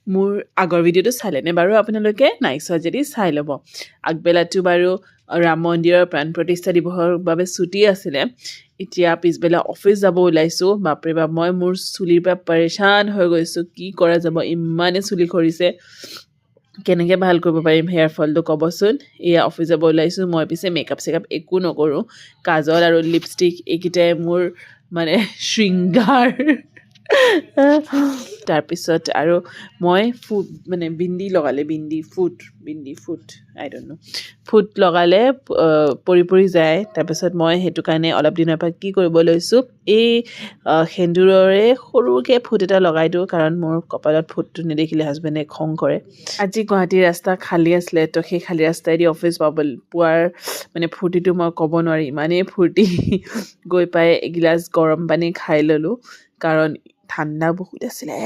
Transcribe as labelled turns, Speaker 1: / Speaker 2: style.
Speaker 1: মোৰ আগৰ ভিডিঅ'টো চালেনে বাৰু আপোনালোকে নাই চোৱা যদি চাই ল'ব আগবেলাটো বাৰু ৰাম মন্দিৰৰ প্ৰাণ প্ৰতিষ্ঠা দিৱসৰ বাবে ছুটি আছিলে এতিয়া পিছবেলা অফিচ যাব ওলাইছোঁ বাপৰে বাপ মই মোৰ চুলিৰ পৰা পৰেশান হৈ গৈছোঁ কি কৰা যাব ইমানে চুলি সৰিছে কেনেকৈ ভাল কৰিব পাৰিম হেয়াৰ ফলটো ক'বচোন এয়া অফিচ যাব ওলাইছোঁ মই পিছে মেকআপ চেকআপ একো নকৰোঁ কাজল আৰু লিপষ্টিক এইকেইটাই মোৰ মানে শৃংগাৰ তাৰপিছত আৰু মই ফুট মানে বিন্দি লগালে বিন্দি ফুট আই ডণ্ট ন ফুট লগালে পৰি পৰি যায় তাৰপিছত মই সেইটো কাৰণে অলপ দিনৰ পৰা কি কৰিব লৈছোঁ এই সেন্দুৰৰে সৰুকৈ ফুট এটা লগাই দিওঁ কাৰণ মোৰ কপালত ফুটটো নেদেখিলে হাজবেণ্ডে খং কৰে আজি গুৱাহাটীৰ ৰাস্তা খালী আছিলে তো সেই খালী ৰাস্তাইদি অফিচ পোৱাৰ মানে ফূৰ্তিটো মই ক'ব নোৱাৰি ইমানেই ফূৰ্তি গৈ পাই এগিলাচ গৰম পানী খাই ল'লোঁ কাৰণ ঠাণ্ডা বহুত আছিলে